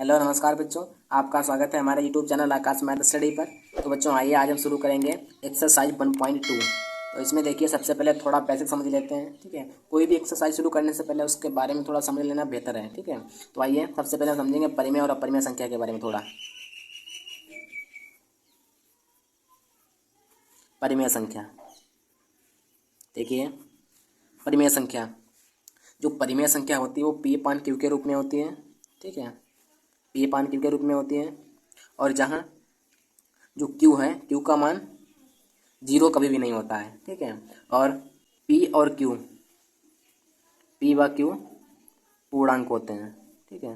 Hello नमस्कार बच्चों, आपका स्वागत है हमारे यूट्यूब चैनल आकाश मैथ स्टडी पर। तो बच्चों आइए आज हम शुरू करेंगे एक्सरसाइज 1.2। तो इसमें देखिए सबसे पहले थोड़ा बेसिक समझ लेते हैं। ठीक है, कोई भी एक्सरसाइज शुरू करने से पहले उसके बारे में थोड़ा समझ लेना बेहतर है। ठीक है, तो आइए सबसे पहले हम समझेंगे परिमेय और अपरिमेय संख्या के बारे में थोड़ा। परिमेय संख्या देखिए, परिमेय संख्या जो परिमेय संख्या होती है वो पी अपान क्यू के रूप में होती है। ठीक है, पी अपान क्यू के रूप में होती है। और जहाँ जो क्यू है, क्यू का मान जीरो कभी भी नहीं होता है। ठीक है, और पी और क्यू, पी व क्यू पूर्णांक होते हैं। ठीक है,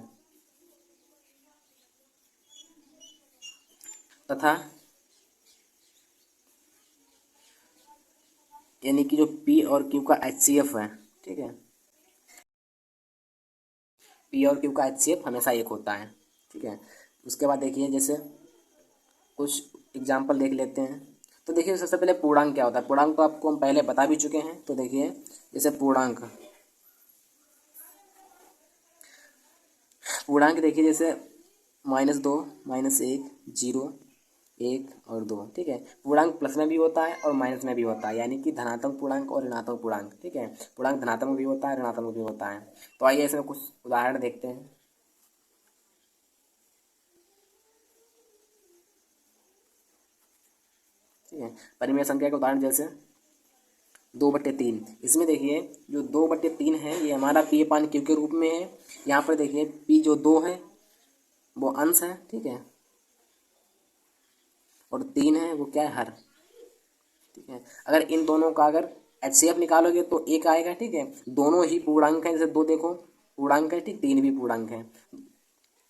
तथा यानी कि जो पी और क्यू का एचसीएफ है, ठीक है, पी और क्यू का एचसीएफ हमेशा एक होता है। ठीक है, उसके बाद देखिए जैसे कुछ एग्जाम्पल देख लेते हैं। तो देखिए सबसे पहले पूर्णांक क्या होता है। पूर्णांक तो आपको हम पहले बता भी चुके हैं। तो देखिए जैसे पूर्णांक पूर्णांक देखिए जैसे -2, -1, 0, 1 और 2। ठीक है, पूर्णांक प्लस में भी होता है और माइनस में भी होता है, यानी कि धनात्मक पूर्णांक और ऋणात्मक पूर्णांक। ठीक है, पूर्णांक धनात्मक भी होता है, ऋणात्मक भी होता है। तो आइए इसमें कुछ उदाहरण देखते हैं। ठीक है, परिमेय संख्या के उदाहरण जैसे 2/3। इसमें देखिए जो 2/3 है ये हमारा पी अपान क्यू के रूप में है। यहाँ पर देखिए पी जो 2 है वो अंश है। ठीक है, और 3 है वो क्या है, हर। ठीक है, अगर इन दोनों का अगर एचसीएफ निकालोगे तो एक आएगा। ठीक है, दोनों ही पूर्णांक हैं। जैसे 2 देखो पूर्णांक है, ठीक, 3 भी पूर्णांक है,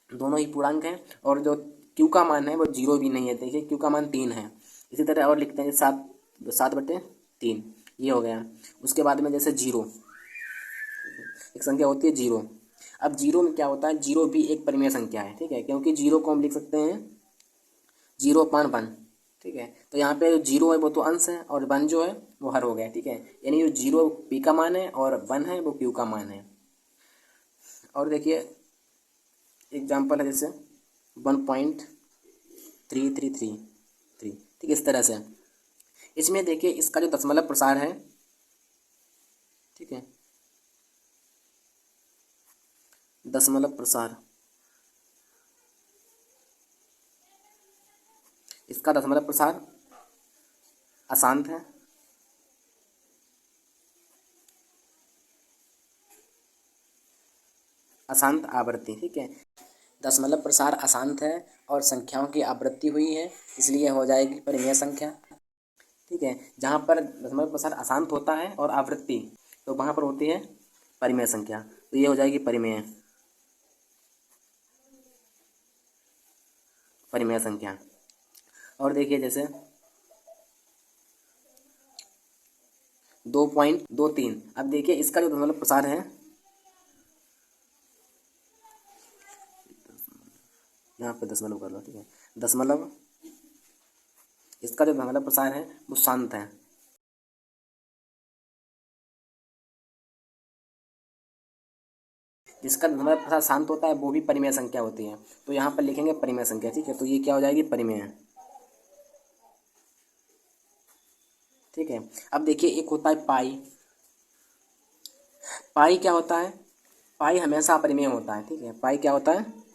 दोनों ही पूर्णांक हैं। और जो क्यू का मान है वो जीरो भी नहीं है। देखिए क्यू का मान 3 है। इसी तरह और लिखते हैं 7/3 ये हो गया। उसके बाद में जैसे जीरो, एक संख्या होती है जीरो। अब जीरो में क्या होता है, जीरो भी एक परिमेय संख्या है। ठीक है, क्योंकि जीरो को हम लिख सकते हैं 0/1। ठीक है, तो यहाँ पे जो जीरो है वो तो अंश है और वन जो है वो हर हो गया। ठीक है, यानी जो जीरो पी का मान है और वन है वो क्यू का मान है। और देखिए एग्जाम्पल है जैसे 1.3333। ठीक, इस तरह से। इसमें देखिए इसका जो दशमलव प्रसार है, ठीक है, दशमलव प्रसार, इसका दशमलव प्रसार अशांत है। अशांत आवृत्ति। ठीक है, दशमलव प्रसार अशांत है और संख्याओं की आवृत्ति हुई है, इसलिए हो जाएगी परिमेय संख्या। ठीक है, जहाँ पर दशमलव प्रसार अशांत होता है और आवृत्ति, तो वहाँ पर होती है परिमेय संख्या। तो ये हो जाएगी परिमेय परिमेय संख्या। और देखिए जैसे 2.23। अब देखिए इसका जो दशमलव प्रसार है, यहाँ पे दशमलव कर लो। ठीक है, दशमलव, इसका जो दशमलव प्रसार है वो शांत है। जिसका दशमलव प्रसार शांत होता है वो भी परिमेय संख्या होती है। तो यहाँ पर लिखेंगे परिमेय संख्या। ठीक है, तो ये क्या हो जाएगी, परिमेय। ठीक है, अब देखिए एक होता है पाई। पाई क्या होता है, पाई हमेशा अपरिमेय होता है। ठीक है, पाई क्या होता है,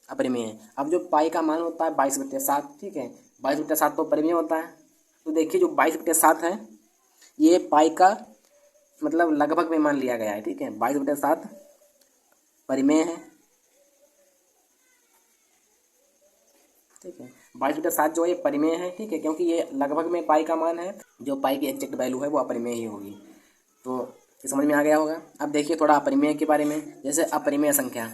अपरिमेय। अब जो पाई का मान होता है 22/7। ठीक है, 22/7 तो परिमेय होता है। तो देखिए जो 22/7 है ये पाई का मतलब लगभग में मान लिया गया है। ठीक है, 22/7 परिमेय है। ठीक है, 22/7 जो है ये परिमेय है। ठीक है, क्योंकि ये लगभग में पाई का मान है, जो पाई की एग्जैक्ट वैल्यू है वो अपरिमेय ही होगी। तो ये समझ में आ गया होगा। अब देखिए थोड़ा अपरिमेय के बारे में। जैसे अपरिमेय संख्या,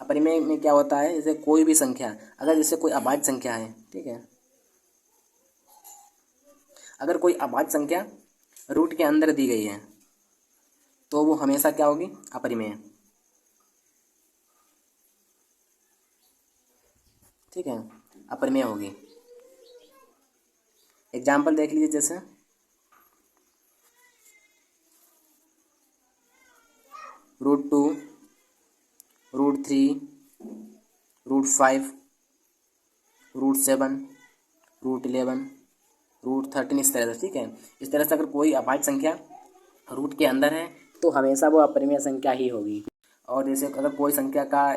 अपरिमेय में क्या होता है, जैसे कोई भी संख्या, अगर जैसे कोई अभाज्य संख्या है। ठीक है, अगर कोई अभाज्य संख्या रूट के अंदर दी गई है तो वो हमेशा क्या होगी, अपरिमेय। ठीक है, अपरिमेय होगी। एग्जाम्पल देख लीजिए जैसे √2, √3, √5, √7, √11, √13, इस तरह से, ठीक है। इस तरह से अगर कोई अभाज्य संख्या रूट के अंदर है तो हमेशा वो अपरिमेय संख्या ही होगी। और जैसे अगर कोई संख्या का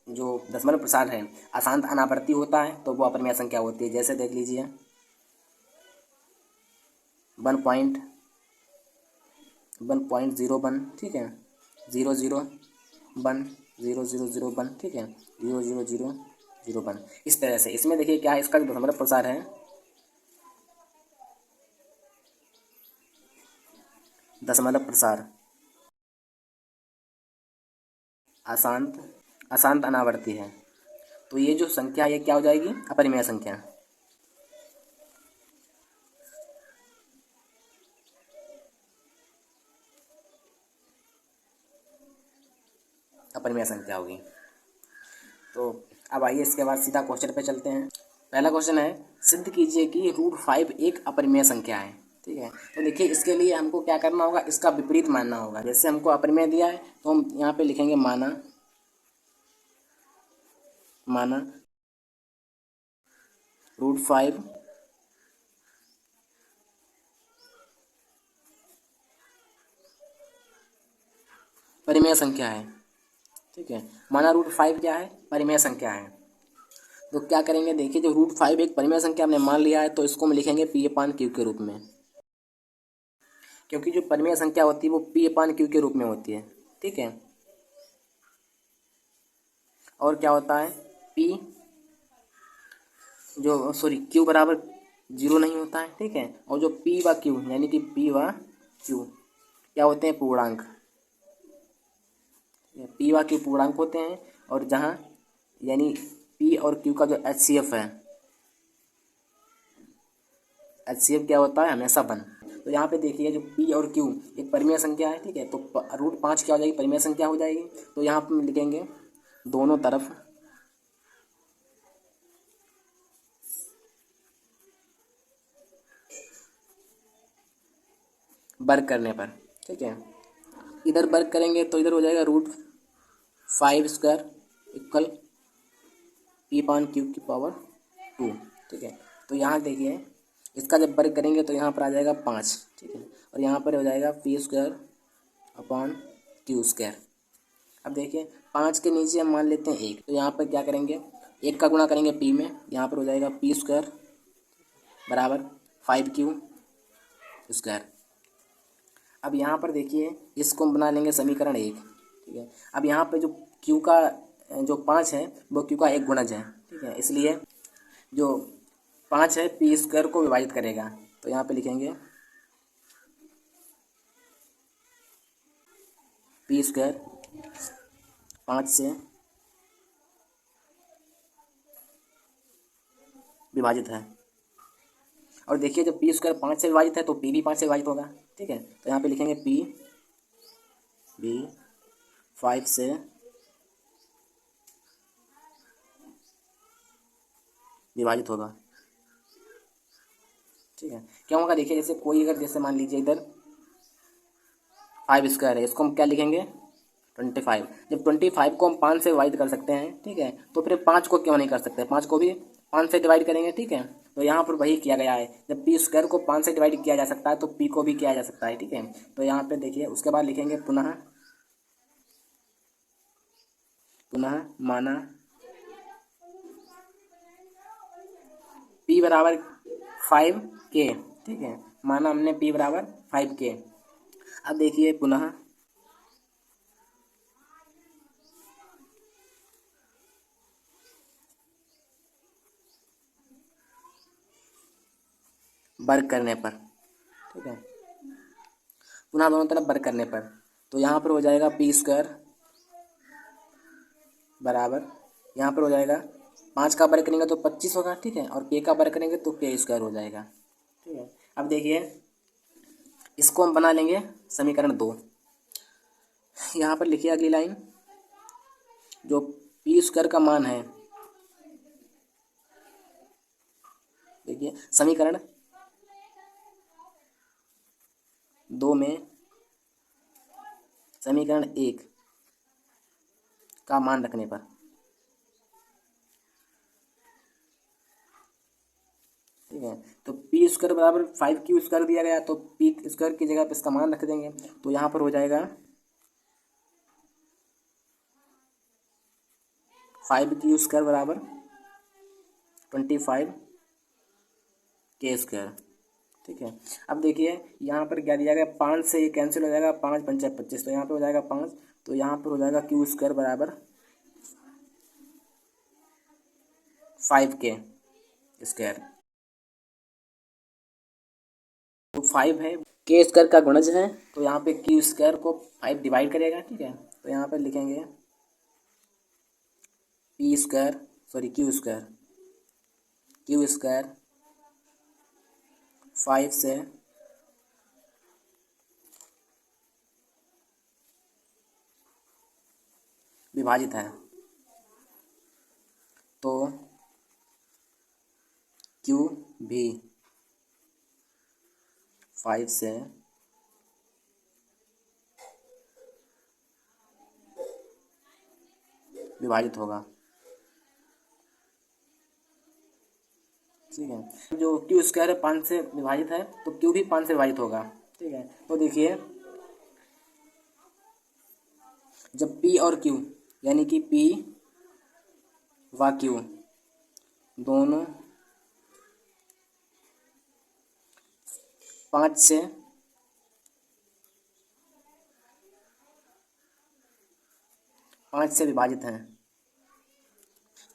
जो दशमलव प्रसार है अशांत अनावर्ती होता है तो वो अपरिमेय संख्या होती है। जैसे देख लीजिए 1.01, ठीक है, 001, 0001, ठीक है, 00001। इस तरह से इसमें देखिए क्या है, इसका जो दशमलव प्रसार है दशमलव प्रसार अशांत अनावर्ती है, तो ये जो संख्या ये क्या हो जाएगी, अपरिमेय संख्या। अपरिमेय संख्या होगी। तो अब आइए इसके बाद सीधा क्वेश्चन पे चलते हैं। पहला क्वेश्चन है, सिद्ध कीजिए कि √5 एक अपरिमेय संख्या है, ठीक है। तो देखिए इसके लिए हमको क्या करना होगा, इसका विपरीत मानना होगा। जैसे हमको अपरिमेय दिया है तो हम यहाँ पे लिखेंगे माना √5 परिमेय संख्या है, ठीक है। माना √5 क्या है, परिमेय संख्या है। तो क्या करेंगे, देखिए जो √5 एक परिमेय संख्या हमने मान लिया है तो इसको हम लिखेंगे P/Q के रूप में, क्योंकि जो परिमेय संख्या होती है वो P/Q के रूप में होती है, ठीक है। और क्या होता है, P जो सॉरी Q बराबर 0 नहीं होता है, ठीक है। और जो P/Q यानी कि P/Q क्या होते हैं, पूर्णांक। P/Q पूर्णांक होते हैं। और जहाँ यानी P और Q का जो HCF है, HCF क्या होता है, हमेशा 1। तो यहाँ पे देखिए जो P और Q एक परिमेय संख्या है, ठीक है। तो √5 क्या हो जाएगी, परिमेय संख्या हो जाएगी। तो यहाँ पे लिखेंगे दोनों तरफ वर्ग करने पर, ठीक है। इधर वर्ग करेंगे तो इधर हो जाएगा √5² इक्वल P/Q², ठीक है। तो यहाँ देखिए इसका जब वर्ग करेंगे तो यहाँ पर आ जाएगा 5, ठीक है। और यहाँ पर हो जाएगा P²/Q²। अब देखिए 5 के नीचे हम मान लेते हैं 1, तो यहाँ पर क्या करेंगे, 1 का गुणा करेंगे P में, यहाँ पर हो जाएगा P² बराबर 5Q²। अब यहाँ पर देखिए इसको हम बना लेंगे समीकरण 1, ठीक है। अब यहाँ पे जो Q का जो 5 है वो Q का एक गुणज है, ठीक है। इसलिए जो 5 है P² को विभाजित करेगा। तो यहाँ पे लिखेंगे P² 5 से विभाजित है। और देखिए जब P² 5 से विभाजित है तो P भी 5 से विभाजित होगा, ठीक है। तो यहाँ पे लिखेंगे P भी 5 से विभाजित होगा, ठीक है। क्या होगा, देखिए जैसे कोई अगर जैसे मान लीजिए इधर 5² है, इसको हम क्या लिखेंगे 25। जब 25 को हम 5 से डिवाइड कर सकते हैं, ठीक है, तो फिर 5 को क्यों नहीं कर सकते, 5 को भी 5 से डिवाइड करेंगे, ठीक है। तो यहाँ पर वही किया गया है, जब P² को 5 से डिवाइड किया जा सकता है तो P को भी किया जा सकता है, ठीक है। तो यहाँ पे देखिए उसके बाद लिखेंगे पुनः माना P बराबर 5K, ठीक है। माना हमने P बराबर 5K। अब देखिए पुनः वर्ग करने पर, ठीक है, पुनः दोनों तरफ वर्ग करने पर, तो यहाँ पर हो जाएगा P² बराबर, यहाँ पर हो जाएगा 5 का वर्ग करेंगे तो 25 होगा, ठीक है। और K का वर्ग करेंगे तो K² हो जाएगा, ठीक है। अब देखिए इसको हम बना लेंगे समीकरण 2। यहाँ पर लिखिए अगली लाइन, जो P² का मान है, देखिए समीकरण 2 में समीकरण 1 का मान रखने पर, ठीक है। तो पी स्क्वायर बराबर 5q² दिया गया, तो पी स्क्वायर की जगह पे इसका मान रख देंगे, तो यहाँ पर हो जाएगा 5q² बराबर 25k², ठीक है। अब देखिए यहाँ पर क्या दिया गया, 5 से ये कैंसिल हो जाएगा, 5 पंचे 25, तो यहाँ पे हो जाएगा 5, तो यहाँ पर हो जाएगा q² बराबर 5k², तो 5 है, k² का गुणज है, तो यहाँ पे q² को 5 डिवाइड करेगा, ठीक है। तो यहाँ पर लिखेंगे q² 5 से विभाजित है, तो q भी 5 से विभाजित होगा, ठीक है। जो q² है 5 से विभाजित है, तो q भी 5 से विभाजित होगा, ठीक है। तो देखिए जब p और q यानी कि p व q दोनों 5 से विभाजित हैं,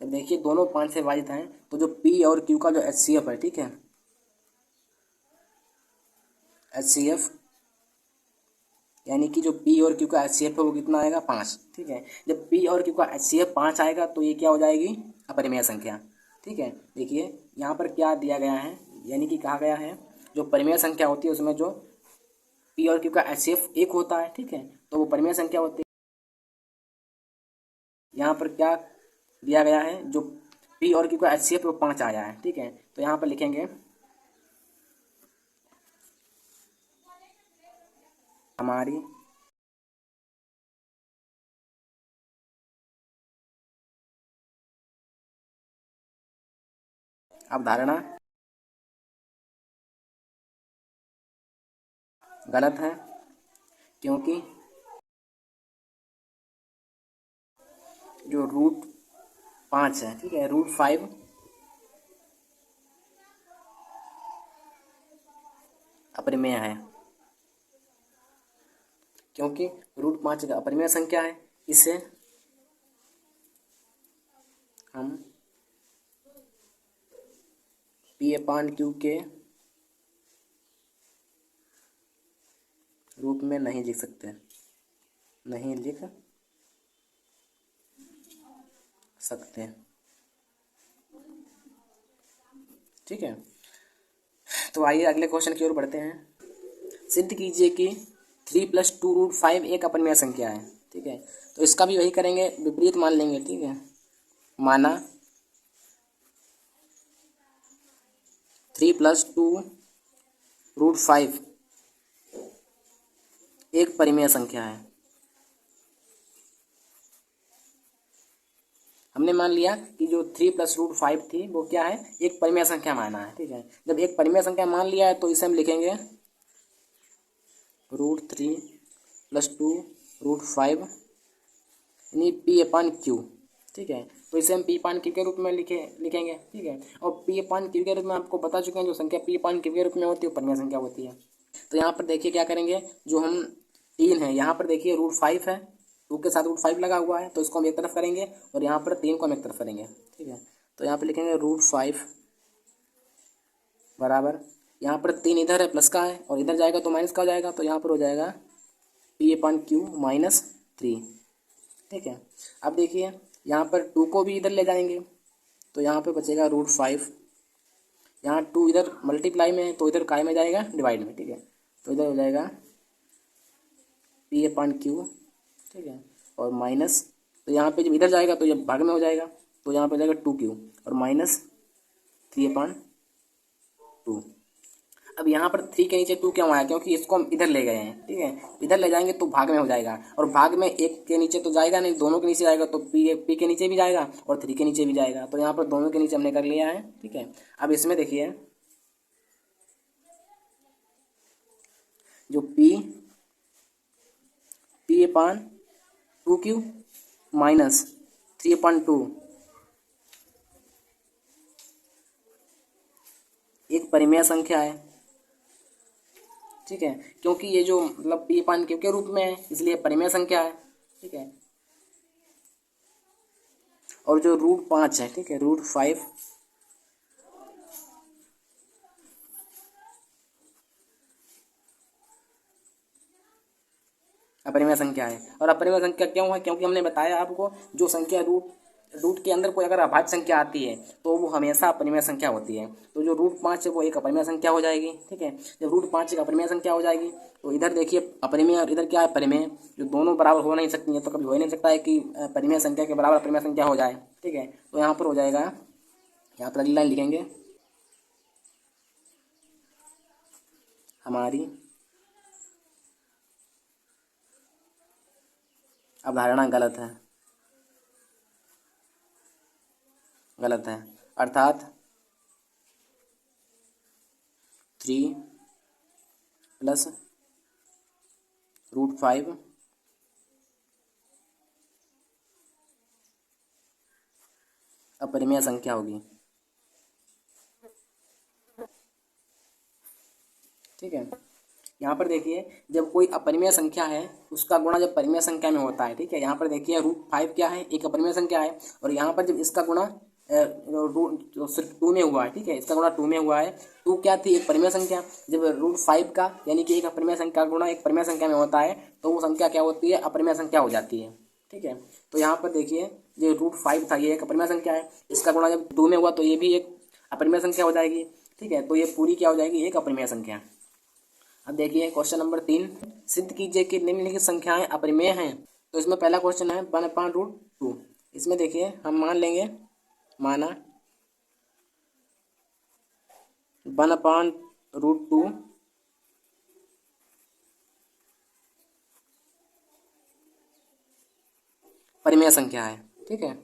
जब देखिए दोनों 5 से विभाजित हैं, तो जो p और q का जो HCF है, ठीक है, HCF यानी कि जो p और q का HCF है वो कितना आएगा, 5, ठीक है। जब p और q का HCF 5 आएगा तो ये क्या हो जाएगी, अपरिमेय संख्या, ठीक है। देखिए यहाँ पर क्या दिया गया है, यानी कि कहा गया है जो परिमेय संख्या होती है उसमें जो p और q का HCF 1 होता है, ठीक है, तो वो परिमेय संख्या होती है। यहाँ पर क्या दिया गया है, जो p और q का HCF वो 5 आया है, ठीक है। तो यहाँ पर लिखेंगे हमारी अवधारणा गलत है, क्योंकि जो √5 है, ठीक है, √5 अपरिमेय है, क्योंकि √5 का अपरिमेय संख्या है। इसे हम p/q के रूप में नहीं लिख सकते, ठीक है। तो आइए अगले क्वेश्चन की ओर बढ़ते हैं। सिद्ध कीजिए कि 3 + 2√5 एक अपरिमेय संख्या है, ठीक है। तो इसका भी वही करेंगे, विपरीत मान लेंगे, ठीक है। माना 3 + 2√5 एक परिमेय संख्या है। हमने मान लिया कि जो 3 + √5 थी वो क्या है, एक परिमेय संख्या माना है, ठीक है। जब एक परिमेय संख्या मान लिया है तो इसे हम लिखेंगे √3 + 2√5 यानी p/q, ठीक है। तो इसे हम p/q के रूप में लिखेंगे, ठीक है। और p/q के रूप में आपको बता चुके हैं, जो संख्या p/q के रूप में होती है वो परिमेय संख्या होती है। तो यहाँ पर देखिए क्या करेंगे, जो हम 3 है, यहाँ पर देखिए √5 है, 2 के साथ √5 लगा हुआ है, तो इसको हम एक तरफ करेंगे और यहाँ पर 3 को हम एक तरफ करेंगे, ठीक है। तो यहाँ पर लिखेंगे √5 बराबर, यहाँ पर 3 इधर है प्लस का है और इधर जाएगा तो माइनस का हो जाएगा, तो यहाँ पर हो जाएगा p/q -3, ठीक है। अब देखिए यहाँ पर 2 को भी इधर ले जाएंगे, तो यहाँ पे बचेगा √5, यहाँ 2 इधर मल्टीप्लाई में है तो इधर काय में जाएगा, डिवाइड में, ठीक है। तो इधर हो जाएगा p/q, ठीक है, और माइनस, तो यहाँ पे जब इधर जाएगा तो जब भाग में हो जाएगा, तो यहाँ पे जाएगा 2q और -3/2। अब यहाँ पर 3 के नीचे 2 क्यों आया, क्योंकि इसको हम इधर ले गए हैं, ठीक है। इधर ले जाएंगे तो भाग में हो जाएगा, और भाग में 1 के नीचे तो जाएगा नहीं, दोनों के नीचे जाएगा, तो पी के नीचे भी जाएगा और 3 के नीचे भी जाएगा, तो यहाँ पर दोनों के नीचे हमने कर लिया है, ठीक है। अब इसमें देखिए जो पी अपान 2Q माइनस 3/2 एक परिमेय संख्या है, ठीक है, क्योंकि ये जो मतलब पी अपान क्यू के रूप में है इसलिए परिमेय संख्या है, ठीक है। और जो √5 है, ठीक है, √5 अपरिमेय संख्या है। और अपरिमेय संख्या क्यों है, क्योंकि हमने बताया आपको जो संख्या रूट के अंदर कोई अगर अभाज्य संख्या आती है तो वो हमेशा अपरिमेय संख्या होती है। तो जो √5 है वो एक अपरिमेय संख्या हो जाएगी, ठीक है। जब √5 एक अपरिमेय संख्या हो जाएगी तो इधर देखिए अपरिमेय और इधर क्या है परिमेय, जो दोनों बराबर हो नहीं सकती है, तो कभी हो ही नहीं सकता है कि परिमेय संख्या के बराबर अपरिमेय संख्या हो जाए, ठीक है। तो यहाँ पर हो जाएगा, यहाँ पर अगली लाइन लिखेंगे, हमारी अवधारणा गलत है, अर्थात 3 + √5 अपरिमेय संख्या होगी, ठीक है। यहाँ पर देखिए जब कोई अपरिमेय संख्या है उसका गुणा जब परिमेय संख्या में होता है, ठीक है। यहाँ पर देखिए √5 क्या है, एक अपरिमेय संख्या है, और यहाँ पर जब इसका गुणा सिर्फ 2 में हुआ है, ठीक है, इसका गुणा 2 में हुआ है, 2 क्या थी, एक परिमेय संख्या। जब √5 का यानी कि एक अपरिमेय संख्या गुणा एक परिमेय संख्या में होता है तो वो संख्या क्या होती है, अपरिमेय संख्या हो जाती है, ठीक है। तो यहाँ पर देखिए जो √5 था ये एक अपरिमेय संख्या है, इसका गुणा जब 2 में हुआ तो ये भी एक अपरिमेय संख्या हो जाएगी, ठीक है। तो ये पूरी क्या हो जाएगी, एक अपरिमेय संख्या। अब देखिए क्वेश्चन नंबर 3, सिद्ध कीजिए कि निम्नलिखित संख्याएं अपरिमेय हैं। तो इसमें पहला क्वेश्चन है 1/√2। इसमें देखिए हम मान लेंगे, माना 1/√2 परिमेय संख्या है, ठीक है।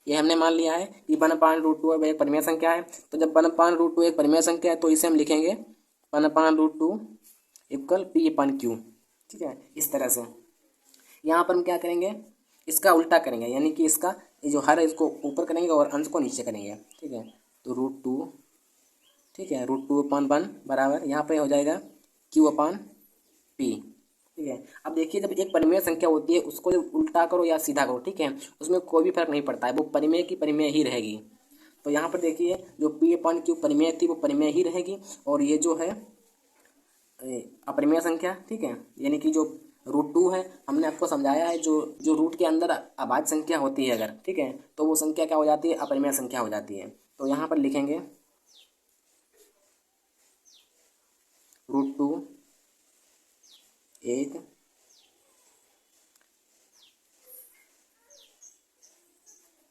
ये हमने मान लिया है कि 1/√2 एक परिमेय संख्या है। तो जब 1/√2 एक परिमेय संख्या है तो इसे हम लिखेंगे 1/√2 = P/Q, ठीक है, इस तरह से। यहाँ पर हम क्या करेंगे, इसका उल्टा करेंगे, यानी कि इसका ये जो हर है इसको ऊपर करेंगे और अंश को नीचे करेंगे, ठीक है। तो √2, ठीक है, √2/1 बराबर यहाँ पे हो जाएगा Q/P, ठीक है। अब देखिए जब एक परिमेय संख्या होती है उसको जब उल्टा करो या सीधा करो, ठीक है, उसमें कोई भी फर्क नहीं पड़ता है, वो परिमेय की परिमेय ही रहेगी। तो यहाँ पर देखिए जो P/Q परिमेय थी वो परिमेय ही रहेगी, और ये जो है अपरिमेय संख्या, ठीक है, यानी कि जो √2 है हमने आपको समझाया है, जो जो रूट के अंदर अभाज्य संख्या होती है अगर, ठीक है, तो वो संख्या क्या हो जाती है, अपरिमेय संख्या हो जाती है। तो यहाँ पर लिखेंगे √2 एक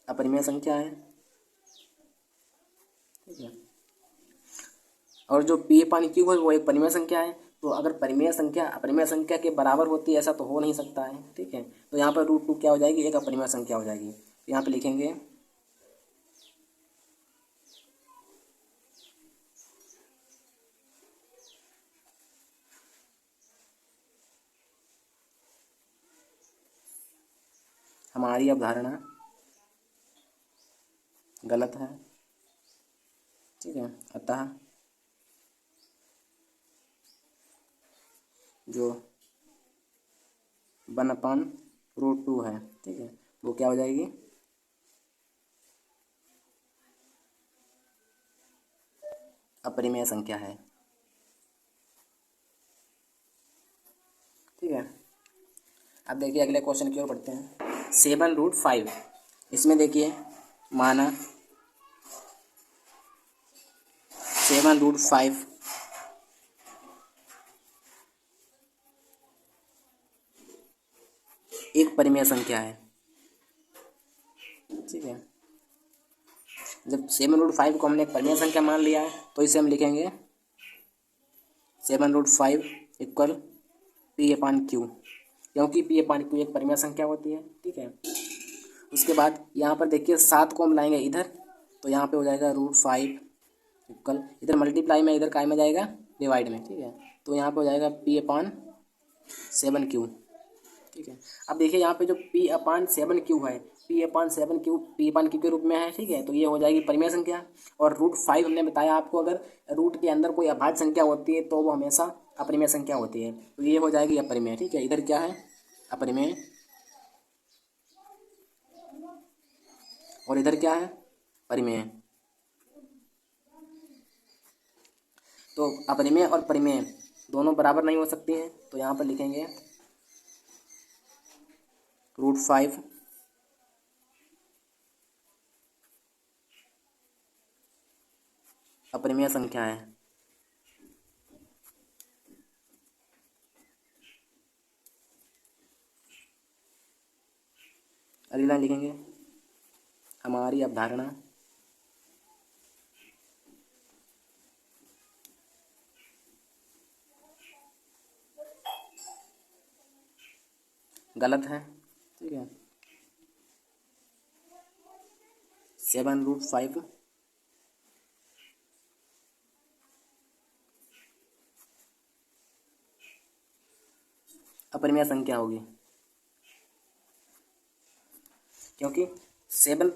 अपरिमेय संख्या है, ठीक है, और जो P/Q है वो एक परिमेय संख्या है। तो अगर परिमेय संख्या अपरिमेय संख्या के बराबर होती है ऐसा तो हो नहीं सकता है, ठीक है। तो यहाँ पर √2 क्या हो जाएगी, एक अपरिमेय संख्या हो जाएगी। तो यहाँ पे लिखेंगे हमारी अवधारणा गलत है, ठीक है, अतः जो 1/√2 है, ठीक है, वो क्या हो जाएगी, अपरिमेय संख्या है, ठीक है। अब देखिए अगले क्वेश्चन की ओर बढ़ते हैं। 7√5, इसमें देखिए माना 7√5 एक परिमेय संख्या है, ठीक है। जब 7√5 को हमने एक परिमेय संख्या मान लिया है तो इसे हम लिखेंगे 7√5 इक्वल पी अपान क्यू, क्योंकि पी अपान क्यू एक परिमेय संख्या होती है। ठीक है, उसके बाद यहाँ पर देखिए 7 को हम लाएंगे इधर, तो यहाँ पे हो जाएगा √5 इक्वल, इधर मल्टीप्लाई में, इधर काय में जाएगा, डिवाइड में। ठीक है, तो यहाँ पे हो जाएगा पी अपान 7 क्यू। ठीक है, अब देखिए यहाँ पे जो पी अपान 7 क्यू है, पी अपान 7 क्यू पी अपान क्यू के रूप में है। ठीक है, तो ये हो जाएगी परिमेय संख्या। और √5 हमने बताया आपको, अगर रूट के अंदर कोई अभाज्य संख्या होती है तो वो हमेशा अपरिमेय संख्या होती है, तो ये हो जाएगी अपरिमेय। ठीक है, इधर क्या है, अपरिमेय, और इधर क्या है, परिमेय। तो अपरिमेय और परिमेय दोनों बराबर नहीं हो सकती हैं, तो यहाँ पर लिखेंगे √5 अपरिमेय संख्या है। अगली लाइन लिखेंगे, हमारी अवधारणा गलत है। ठीक है, 7√5 अपरिमेय संख्या होगी, क्योंकि 7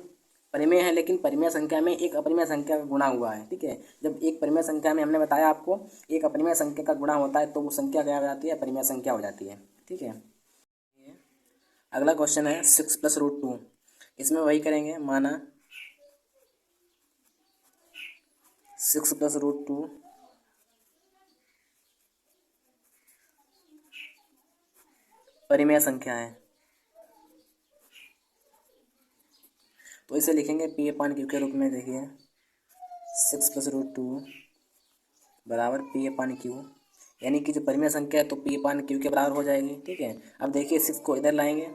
परिमेय है, लेकिन परिमेय संख्या में एक अपरिमेय संख्या का गुणा हुआ है। ठीक है, जब एक परिमेय संख्या में, हमने बताया आपको, एक अपरिमेय संख्या का गुणा होता है तो वो संख्या क्या हो जाती है, परिमेय संख्या हो जाती है। ठीक है, अगला क्वेश्चन है 6 + √2। इसमें वही करेंगे, माना 6 + √2 परिमेय संख्या है, तो इसे लिखेंगे पी अपान क्यू के रूप में। देखिए 6 + √2 बराबर पी अपान क्यू, यानी कि जो परिमेय संख्या है तो पी अपान क्यू के बराबर हो जाएगी। ठीक है, अब देखिए 6 को इधर लाएंगे,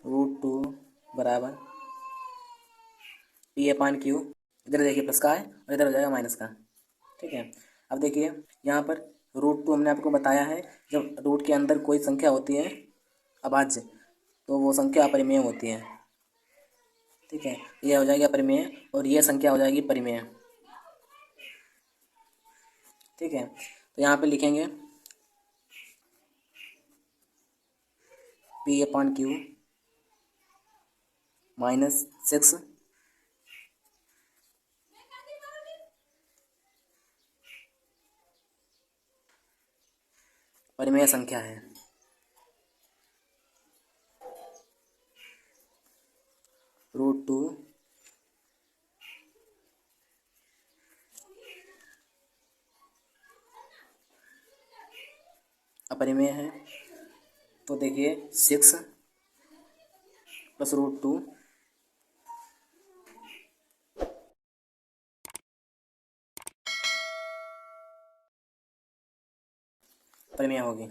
√2 बराबर पी अपान क्यू, इधर देखिए प्लस का है और इधर हो जाएगा माइनस का। ठीक है, अब देखिए यहाँ पर √2 हमने आपको बताया है, जब रूट के अंदर कोई संख्या होती है अभाज्य, तो वो संख्या अपरिमेय होती है। ठीक है, ये हो जाएगी अपरिमेय और ये संख्या हो जाएगी परिमेय। ठीक है, तो यहाँ पे लिखेंगे पी अपान क्यू -6 परिमेय संख्या है। √2 अपरिमेय है, तो देखिए 6 + √2 परिमेय होगी।